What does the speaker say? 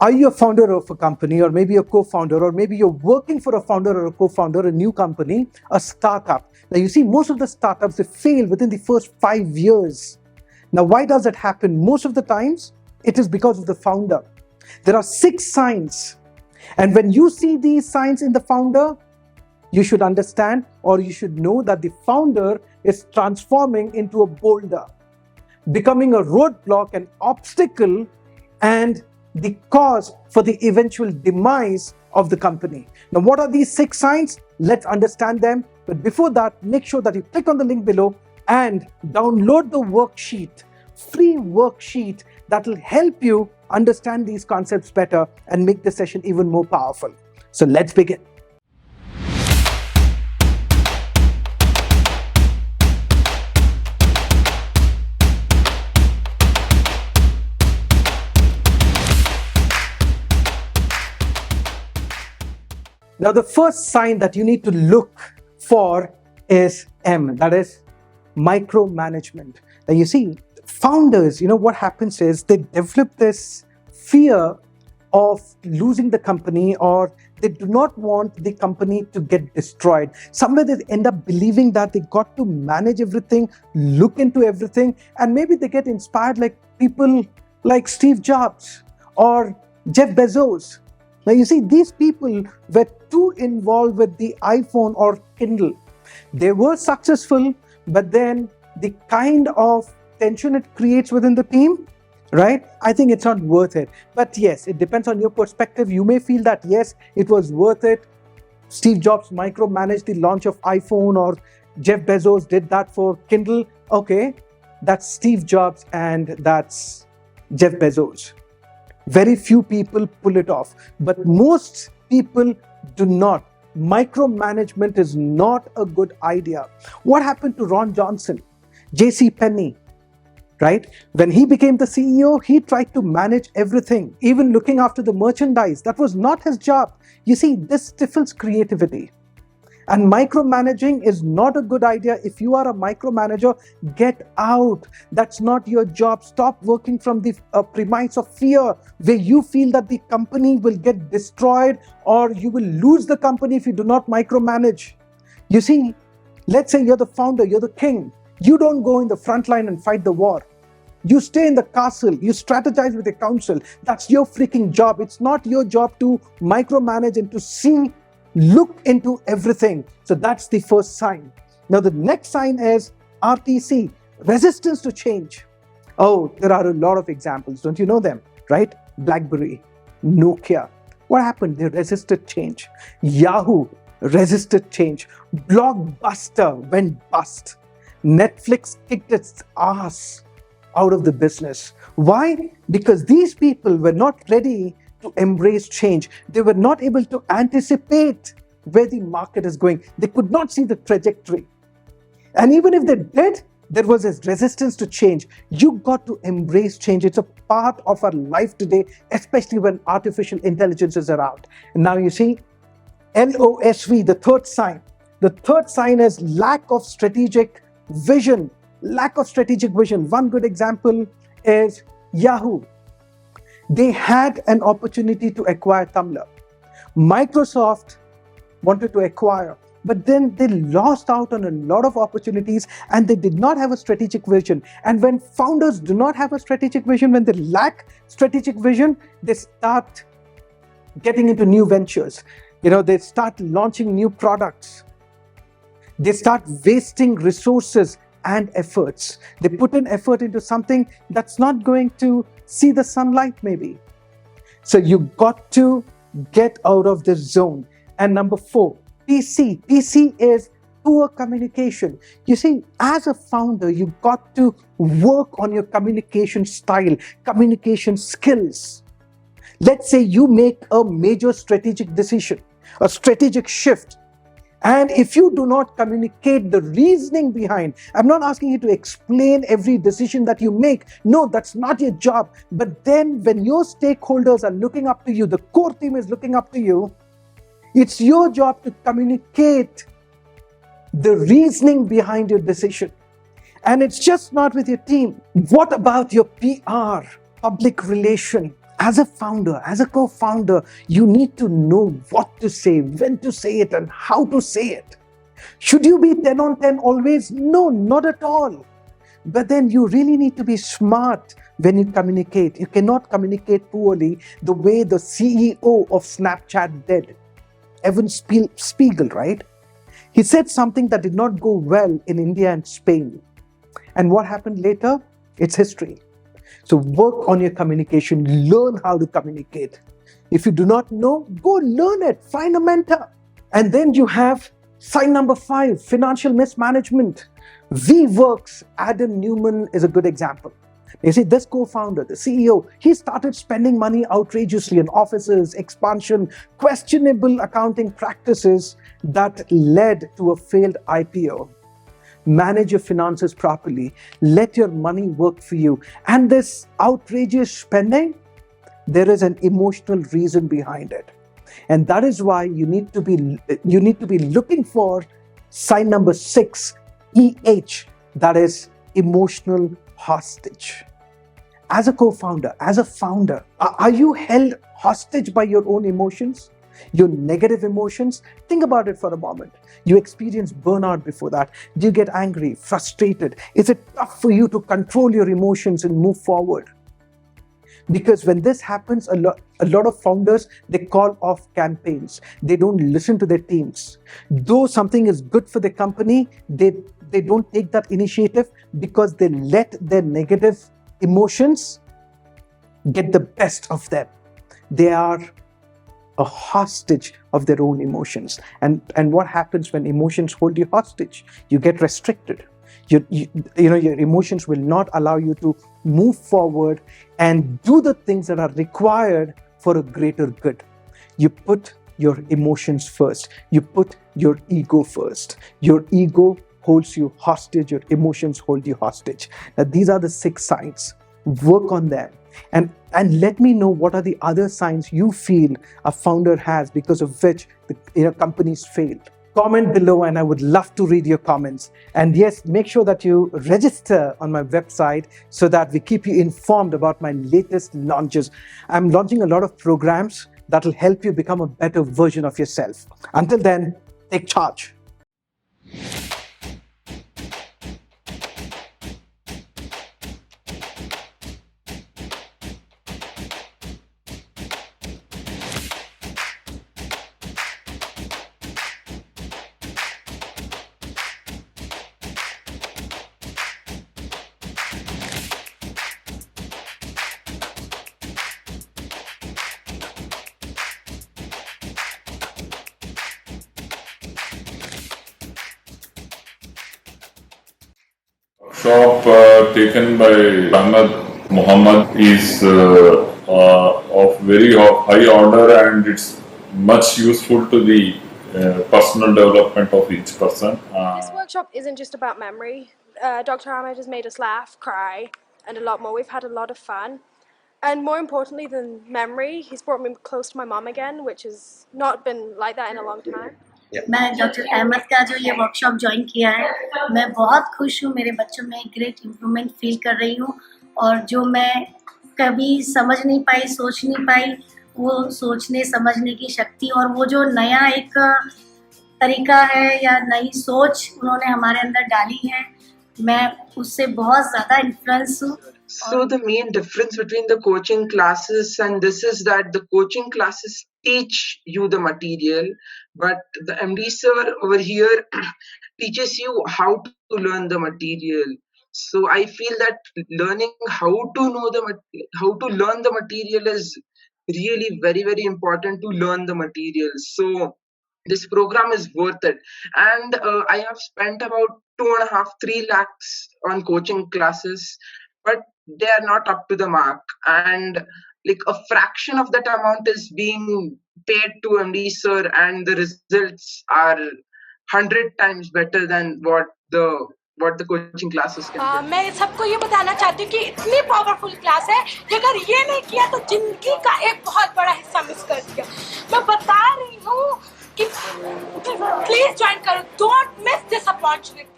Are you a founder of a company, or maybe a co-founder, or maybe you're working for a founder or a co-founder, a new company, a startup? Now you see, most of the startups, they fail within the first 5 years. Now, why does it happen? Most of the times, it is because of the founder. There are 6 signs. And when you see these signs in the founder, you should understand, or you should know, that the founder is transforming into a boulder, becoming a roadblock, an obstacle, and the cause for the eventual demise of the company. Now, what are these 6 signs? Let's understand them. But before that, make sure that you click on the link below and download the worksheet, free worksheet that will help you understand these concepts better and make the session even more powerful. So let's begin. Now, the first sign that you need to look for is M, that is micromanagement. Now, you see, founders, what happens is they develop this fear of losing the company, or they do not want the company to get destroyed. Somewhere they end up believing that they got to manage everything, look into everything, and maybe they get inspired like people like Steve Jobs or Jeff Bezos. Now, you see, these people were too involved with the iPhone or Kindle. They were successful, but then the kind of tension it creates within the team, right? I think it's not worth it. But yes, it depends on your perspective. You may feel that, yes, it was worth it. Steve Jobs micromanaged the launch of iPhone, or Jeff Bezos did that for Kindle. Okay, that's Steve Jobs and that's Jeff Bezos. Very few people pull it off, but most people do not. Micromanagement is not a good idea. What happened to Ron Johnson, J.C. Penney, right? When he became the CEO, he tried to manage everything, even looking after the merchandise. That was not his job. You see, this stifles creativity. And micromanaging is not a good idea. If you are a micromanager, get out. That's not your job. Stop working from the premise of fear, where you feel that the company will get destroyed or you will lose the company if you do not micromanage. You see, let's say you're the founder, you're the king. You don't go in the front line and fight the war. You stay in the castle, you strategize with the council. That's your freaking job. It's not your job to micromanage and to look into everything. So that's the first sign. Now, the next sign is RTC, resistance to change. Oh, there are a lot of examples. Don't you know them, right? BlackBerry, Nokia. What happened? They resisted change. Yahoo resisted change. Blockbuster went bust. Netflix kicked its ass out of the business. Why? Because these people were not ready to embrace change. They were not able to anticipate where the market is going. They could not see the trajectory. And even if they did, there was a resistance to change. You got to embrace change. It's a part of our life today, especially when artificial intelligence is around. And now you see, LOSV, the third sign. The third sign is lack of strategic vision. Lack of strategic vision. One good example is Yahoo. They had an opportunity to acquire Tumblr. Microsoft wanted to acquire, but then they lost out on a lot of opportunities and they did not have a strategic vision. And when founders do not have a strategic vision, when they lack strategic vision, they start getting into new ventures. They start launching new products. They start wasting resources and efforts. They put an effort into something that's not going to see the sunlight maybe. So you got to get out of this zone. And number 4, PC. PC is poor communication. You see, as a founder, you got to work on your communication style, communication skills. Let's say you make a major strategic decision, a strategic shift. And if you do not communicate the reasoning behind, I'm not asking you to explain every decision that you make. No, that's not your job. But then when your stakeholders are looking up to you, the core team is looking up to you, it's your job to communicate the reasoning behind your decision. And it's just not with your team. What about your PR, public relation? As a founder, as a co-founder, you need to know what to say, when to say it, and how to say it. Should you be 10 on 10 always? No, not at all. But then you really need to be smart when you communicate. You cannot communicate poorly the way the CEO of Snapchat did. Evan Spiegel, right? He said something that did not go well in India and Spain. And what happened later? It's history. So work on your communication, learn how to communicate. If you do not know, go learn it, find a mentor. And then you have sign number 5, financial mismanagement. VWorks, Adam Newman is a good example. You see, this co-founder, the CEO, he started spending money outrageously on offices, expansion, questionable accounting practices that led to a failed IPO. Manage your finances properly. Let your money work for you. And this outrageous spending, there is an emotional reason behind it. And that is why you need to be looking for sign number 6, EH, that is emotional hostage. As a co-founder, as a founder, are you held hostage by your own emotions? Your negative emotions? Think about it for a moment. You experienced burnout before that. Do you get angry, frustrated? Is it tough for you to control your emotions and move forward? Because when this happens, a lot of founders, they call off campaigns. They don't listen to their teams. Though something is good for the company, they don't take that initiative because they let their negative emotions get the best of them. They are a hostage of their own emotions. And what happens when emotions hold you hostage? You get restricted. Your emotions will not allow you to move forward and do the things that are required for a greater good. You put your emotions first. You put your ego first. Your ego holds you hostage. Your emotions hold you hostage. Now, these are the 6 signs. Work on them. And let me know what are the other signs you feel a founder has because of which the companies failed. Comment below and I would love to read your comments. And yes, make sure that you register on my website so that we keep you informed about my latest launches. I'm launching a lot of programs that will help you become a better version of yourself. Until then, take charge. Shop taken by Ahmed Muhammad is of very high order and it's much useful to the personal development of each person. This workshop isn't just about memory. Dr. Ahmed has made us laugh, cry, and a lot more. We've had a lot of fun. And more importantly than memory, he's brought me close to my mom again, which has not been like that in a long time. मैं doctor Ahmad का जो ये workshop join किया है, मैं बहुत खुश हूँ. मेरे बच्चों में ग्रेट इम्प्रूवमेंट फील कर रही हूँ और जो मैं कभी समझ नहीं पाई, सोच नहीं पाई, वो सोचने समझने की शक्ति और वो जो नया एक तरीका है या नई सोच उन्होंने हमारे अंदर डाली है, मैं उससे बहुत ज़्यादा इन्फ्लुएंस हूँ. So the main difference between the coaching classes and this is that the coaching classes teach you the material, but the MD sir over here teaches you how to learn the material. So I feel that learning how to learn the material is really very, very important to learn the material. So this program is worth it. And I have spent about 2.5-3 lakhs on coaching classes, but they are not up to the mark. And like a fraction of that amount is being paid to MD sir, and the results are 100 times better than what the coaching classes can do. मैं सबको ये बताना चाहती हूँ कि इतनी powerful class है कि अगर ये नहीं किया तो जिंदगी का एक बहुत बड़ा हिस्सा मिस कर दिया. मैं बता रही हूँ कि प्लीज ज्वाइन करो. Don't miss this opportunity.